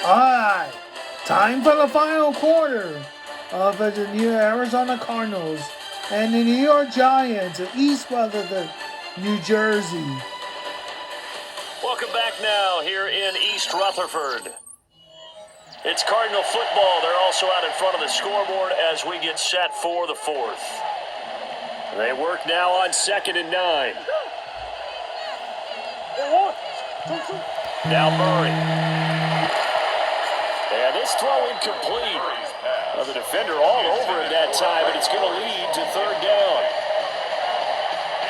All right, time for the final quarter of the New Arizona Cardinals and the New York Giants of East Rutherford, New Jersey. Welcome back now here in East Rutherford. It's Cardinal football. They're also out in front of the scoreboard as we get set for the fourth. They work now on 2nd and 9. Now Murray. And this throw incomplete. The defender all over it that time, and it's going to lead to 3rd down.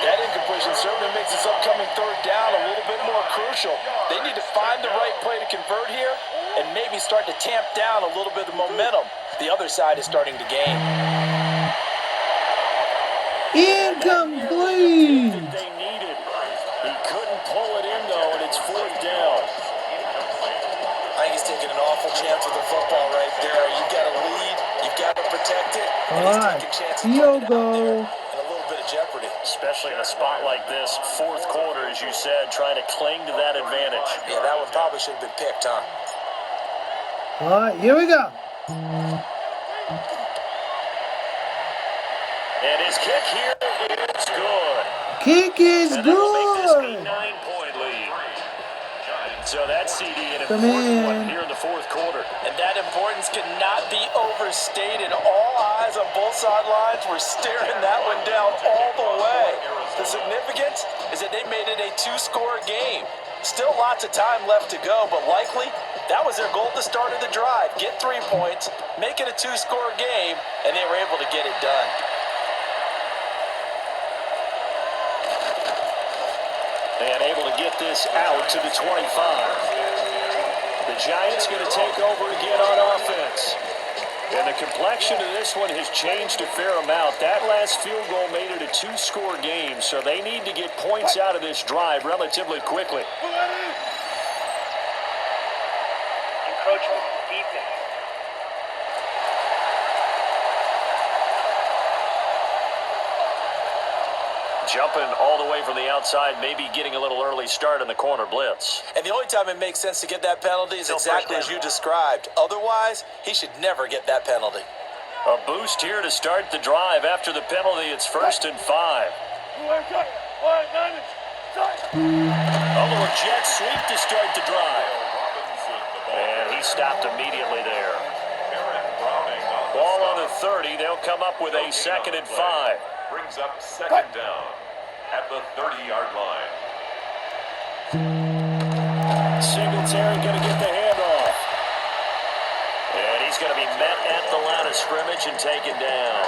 That incompletion certainly makes this upcoming 3rd down a little bit more crucial. They need to find the right play to convert here and maybe start to tamp down a little bit of momentum. The other side is starting to gain. Incomplete! They needed. He couldn't pull it in, though, and it's 4th down. I think he's taking an awful chance with the football right there. You've got to lead. You've got to protect it. All right, field goal. And a little bit of jeopardy. Especially in a spot like this, 4th quarter, as you said, trying to cling to that advantage. Yeah, that one probably should have been picked, huh? All right, here we go. And his kick here is good. Kick is and that'll good. Make this a 9-point lead. So that's CD an important one here in the 4th quarter. And that importance cannot be overstated. All eyes on both sidelines were staring that one down all the way. The significance is that they made it a 2-score game. Still lots of time left to go, but likely that was their goal at the start of the drive. Get 3 points, make it a 2-score game, and they were able to get it done. And able to get this out to the 25. The Giants going to take over again on offense. And the complexion of this one has changed a fair amount. That last field goal made it a 2-score game, so they need to get points out of this drive relatively quickly. Encroachment defense. Jumping all the way from the outside, maybe getting a little early start in the corner blitz. And the only time it makes sense to get that penalty is exactly as you described. Otherwise, he should never get that penalty. A boost here to start the drive. After the penalty, it's 1st and 5. A little jet sweep to start the drive. And he stopped immediately there. Ball on the 30. They'll come up with a 2nd and 5. Brings up 2nd down at the 30-yard line. Singletary going to get the handoff. And he's going to be met at the line of scrimmage and taken down.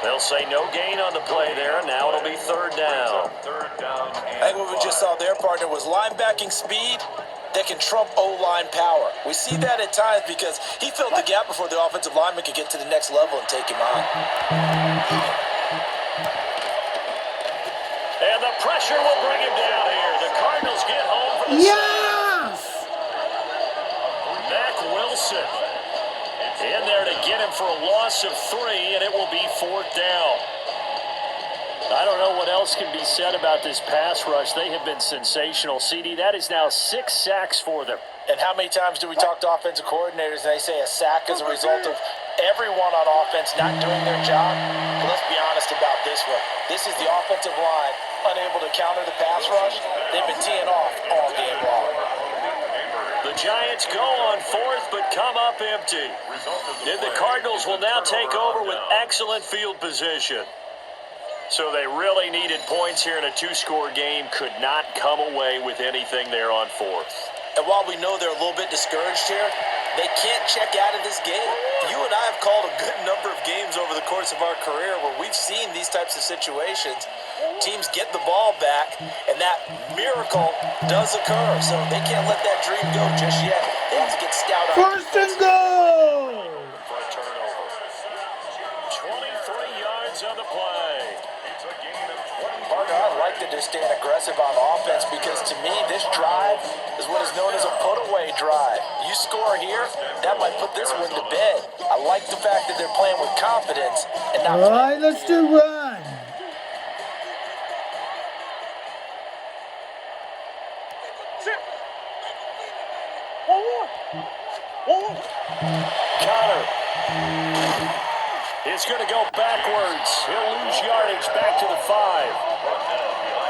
They'll say no gain on the play there. Now it'll be 3rd down. I think what we just saw there, partner, was linebacking speed that can trump O-line power. We see that at times because he filled the gap before the offensive lineman could get to the next level and take him on. And the pressure will bring him down here. The Cardinals get home for the Yes! Mac Wilson in there to get him for a loss of 3, and it will be 4th down. I don't know what else can be said about this pass rush. They have been sensational. CD, that is now 6 sacks for them. And how many times do we talk to offensive coordinators and they say a sack is a result of everyone on offense not doing their job? Well, let's be honest about this one. This is the offensive line unable to counter the pass rush. They've been teeing off all game long. The Giants go on 4th but come up empty. And the Cardinals will now take over with excellent field position. So they really needed points here in a 2-score game. Could not come away with anything there on 4th. And while we know they're a little bit discouraged here, they can't check out of this game. You and I have called a good number of games over the course of our career where we've seen these types of situations. Teams get the ball back, and that miracle does occur. So they can't let that dream go just yet. They have to get stout on 1st and goal! For a turnover. 23 yards on the play. Partner, I like that they're staying aggressive on offense because to me, this drive is what is known as a put-away drive. You score here, that might put this one to bed. I like the fact that they're playing with confidence and not. All right, let's do run. Connor is going to go backwards. He'll lose yardage back to the 5.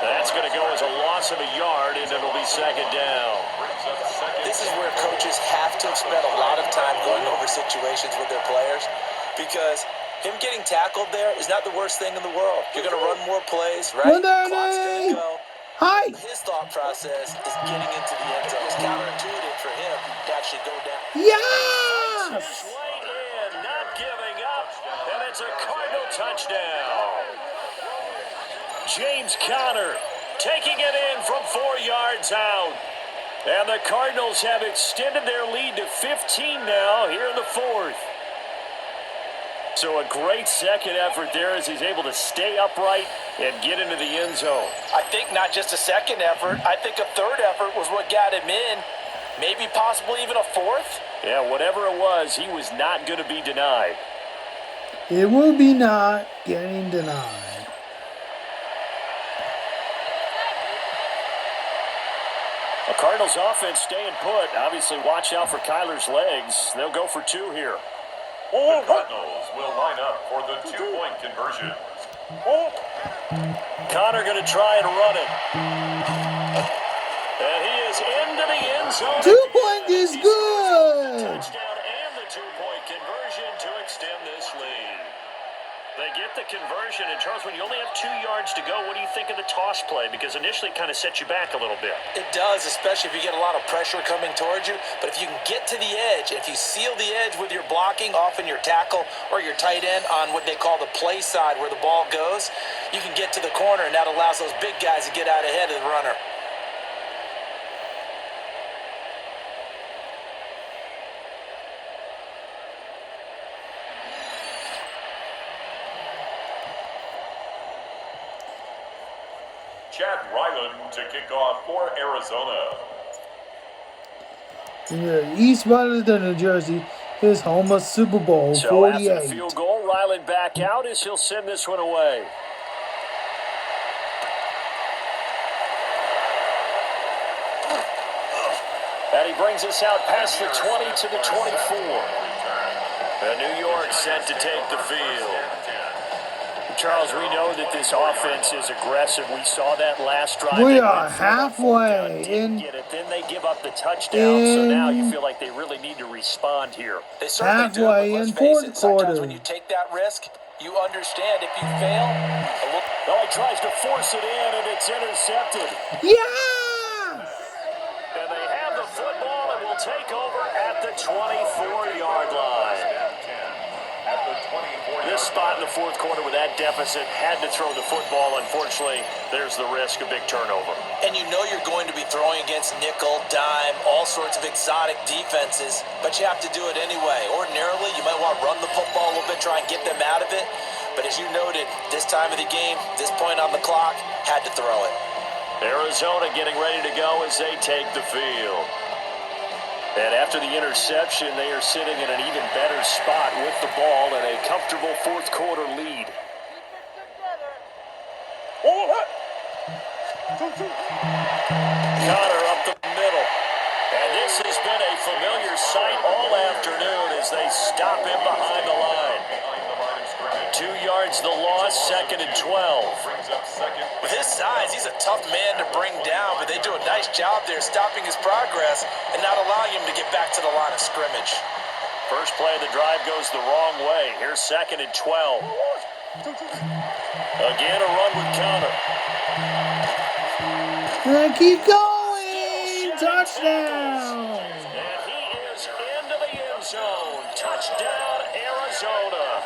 That's going to go as a loss of a yard, and it'll be second down. This is where coaches have to have spent a lot of time going over situations with their players, because him getting tackled there is not the worst thing in the world. You're going to run more plays, right? Clock's going to go. Hi. His thought process is getting into the end zone. It's counterintuitive for him to actually go down. Yes. His way in, not giving up, and it's a Cardinal touchdown. James Conner taking it in from 4 yards out. And the Cardinals have extended their lead to 15 now here in the 4th. So a great second effort there as he's able to stay upright and get into the end zone. I think not just a second effort. I think a third effort was what got him in. Maybe possibly even a fourth. Yeah, whatever it was, he was not going to be denied. It will be not getting denied. The Cardinals offense staying put. Obviously, watch out for Kyler's legs. They'll go for 2 here. The Cardinals will line up for the 2-point conversion. Connor going to try and run it. And he is into the end zone. 2-point is good. Touchdown and the 2-point conversion to extend this lead. They get the conversion, and Charles, when you only have 2 yards to go, what do you think of the toss play? Because initially it kind of sets you back a little bit. It does, especially if you get a lot of pressure coming towards you. But if you can get to the edge, if you seal the edge with your blocking, often your tackle or your tight end on what they call the play side where the ball goes, you can get to the corner, and that allows those big guys to get out ahead of the runner. Chad Ryland to kick off for Arizona. In the east side of New Jersey, his home of Super Bowl So 48. after the field goal, Ryland back out as he'll send this one away. And he brings us out past the 20 to the 24. And New York set to take the field. Charles, we know that this offense is aggressive. We saw that last drive. We They are went for it on fourth down, halfway didn't in. get it. Then they give up the touchdown. So now you feel like they really need to respond here. They certainly do, Halfway but let's in face fourth it, sometimes quarter. when you take that risk, you understand if you fail, Oh, he tries to force it in, and it's intercepted. Yes! And they have the football and will take over at the 24-yard line. This spot in the fourth quarter with that deficit had to throw the football. Unfortunately, there's the risk of big turnover. and you know you're going to be throwing against nickel, dime, all sorts of exotic defenses, but you have to do it anyway. Ordinarily, you might want to run the football a little bit, try and get them out of it. But as you noted, this time of the game, this point on the clock, had to throw it. Arizona getting ready to go as they take the field. And after the interception, they are sitting in an even better spot with the ball and a comfortable fourth quarter lead. Connor up the middle. And this has been a familiar sight all afternoon as they stop him behind the line. 2 yards the loss, 2nd and 12. With his size, he's a tough man to bring down, but they do a nice job there stopping his progress and not allowing him to get back to the line of scrimmage. First play of the drive goes the wrong way. Here's 2nd and 12. Again, a run with Connor. And keep going! Touchdown! And he is into the end zone. Touchdown, Arizona.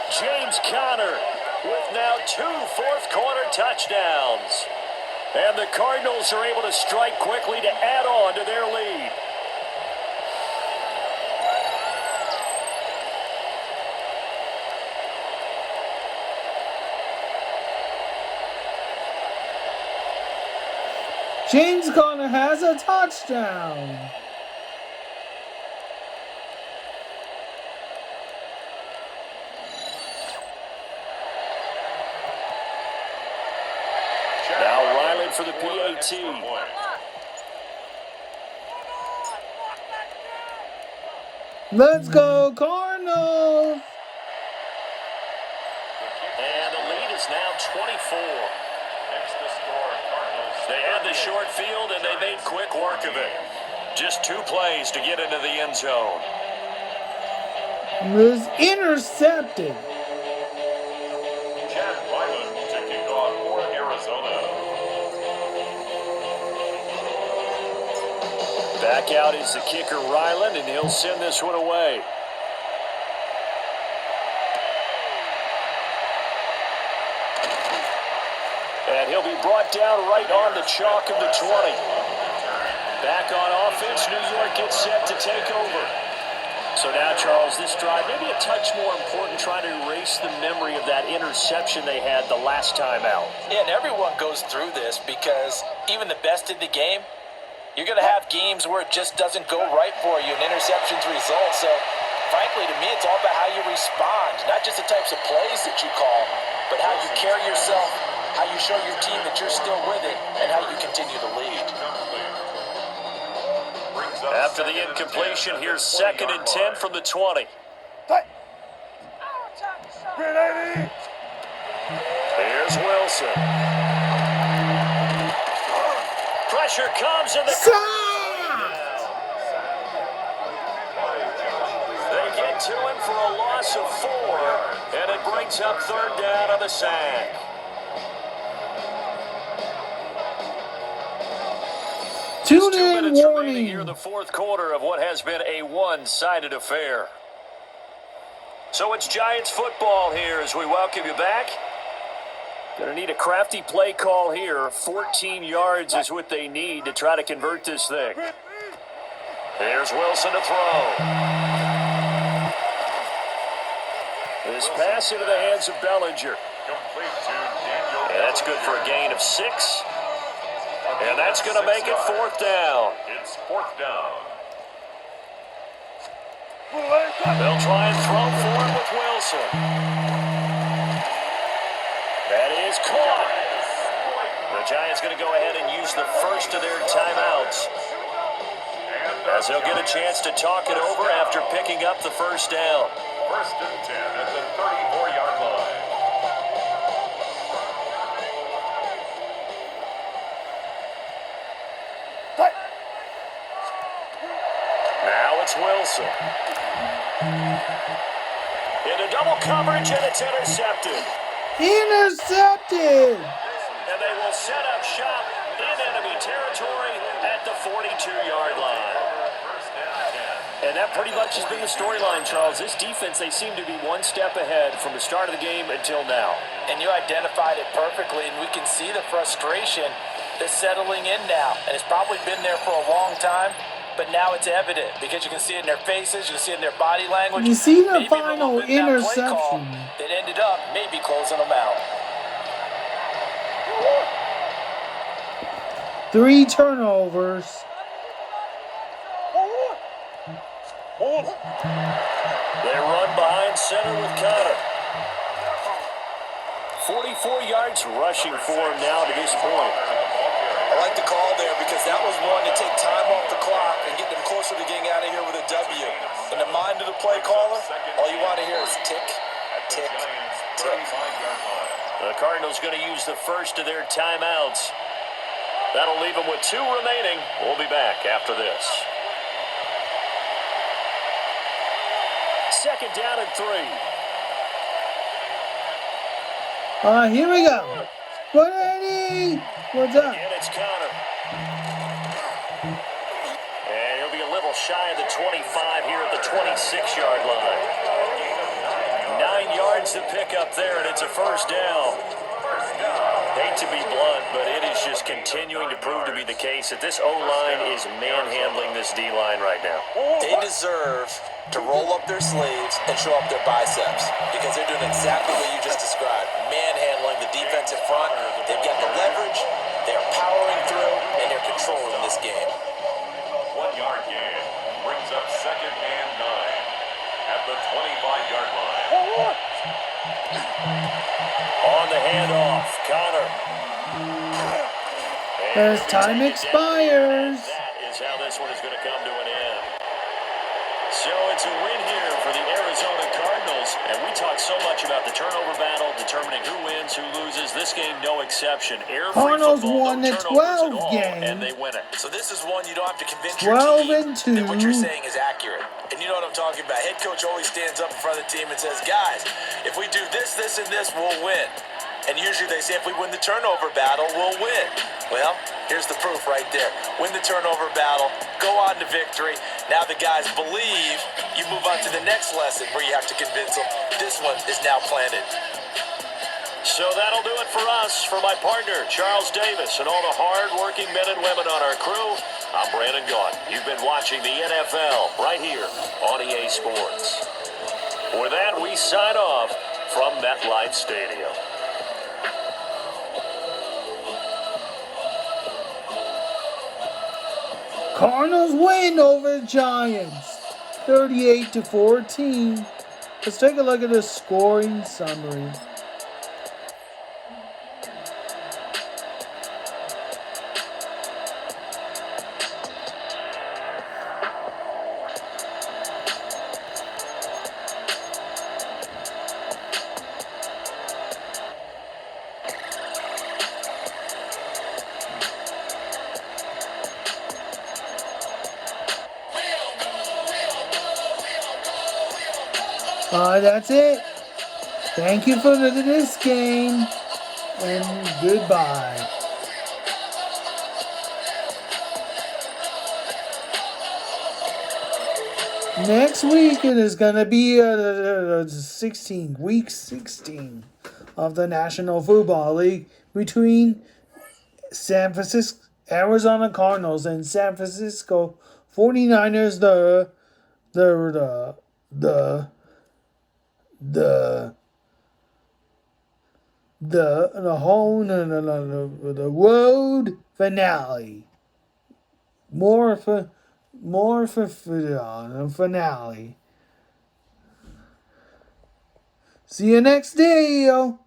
James Conner with now 2 fourth-quarter touchdowns. And the Cardinals are able to strike quickly to add on to their lead. James Conner has a touchdown. Now Ryland for the PAT. Let's go, Cardinals! And the lead is now 24. Next to score, Cardinals. They had the short field, and they made quick work of it. Just 2 plays to get into the end zone. Was intercepted. Chad Ryland to kick off for Arizona. Back out is the kicker, Ryland, and he'll send this one away. And he'll be brought down right on the chalk of the 20. Back on offense, New York gets set to take over. So now, Charles, this drive maybe a touch more important, trying to erase the memory of that interception they had the last time out. Yeah, and everyone goes through this because even the best in the game, you're going to have games where it just doesn't go right for you and interceptions result. So, frankly, to me, it's all about how you respond, not just the types of plays that you call, but how you carry yourself, how you show your team that you're still with it, and how you continue to lead. After the incompletion, here's 2nd and 10 from the 20. Here's Wilson. Pressure comes in the... They get to him for a loss of 4, and it brings up 3rd down on the sack. Just 2 minutes remaining here in the 4th quarter of what has been a one-sided affair. So it's Giants football here as we welcome you back. Going to need a crafty play call here. 14 yards is what they need to try to convert this thing. Here's Wilson to throw. This pass into the hands of Bellinger. And that's good for a gain of 6. And that's going to make it 4th down. It's 4th down. They'll try and throw for it with Wilson. That is caught. The Giants going to go ahead and use the first of their timeouts, as they'll get a chance to talk it over after picking up the 1st down. 1st and 10 at the 34-yard line. Now it's Wilson. Into double coverage, and it's intercepted. Intercepted! And they will set up shop in enemy territory at the 42-yard line. And that pretty much has been the storyline, Charles. This defense, they seem to be one step ahead from the start of the game until now. And you identified it perfectly, and we can see the frustration that's settling in now. And it's probably been there for a long time, but now it's evident because you can see it in their faces, you can see it in their body language. You see the maybe final interception that ended up maybe closing them out. 3 turnovers. They run behind center with Connor. 44 yards rushing for him now to this point. I like the call there because that was one to take time off the clock and get them closer to getting out of here with a W. In the mind of the play caller, all you want to hear is tick, tick, tick. The Cardinals going to use the first of their timeouts. That'll leave them with 2 remaining. We'll be back after this. 2nd down and 3. Here we go. 180. What's up? And it's Connor. And he'll be a little shy of the 25 here at the 26-yard line. 9 yards to pick up there, and it's a 1st down. Hate to be blunt, but it is just continuing to prove to be the case that this O-line is manhandling this D-line right now. They deserve to roll up their sleeves and show up their biceps because they're doing exactly what you just described. Manhandling the defensive front. They've got the leverage, they're powering through, and they're controlling this game. 1-yard gain brings up 2nd and 9 at the 25-yard line. On the handoff, Connor. As time expires. That is how this one is going to come to an end. So So it's a win here for the Arizona Cardinals. And we talk so much about the turnover battle, determining who wins, who loses. This game, no exception. Cardinals won the 12 and game. they win it. So this is one you don't have to convince 12 your and team 2. that what you're saying is accurate. And you know what I'm talking about. Head coach always stands up in front of the team and says, guys, if we do this, this, and this, we'll win. And usually they say if we win the turnover battle, we'll win. Well, here's the proof right there. Win the turnover battle, go on to victory. Now the guys believe. You move on to the next lesson where you have to convince them this one is now planted. So that'll do it for us. For my partner, Charles Davis, and all the hard-working men and women on our crew, I'm Brandon Gaughan. You've been watching the NFL right here on EA Sports. With that, we sign off from MetLife Stadium. Cardinals win over the Giants, 38-14. Let's take a look at the scoring summary. That's it. Thank you for this game, and goodbye. Next week it is going to be week 16 of the National Football League between San Francisco, Arizona Cardinals and San Francisco 49ers, the road finale. More for finale. See you next day, yo.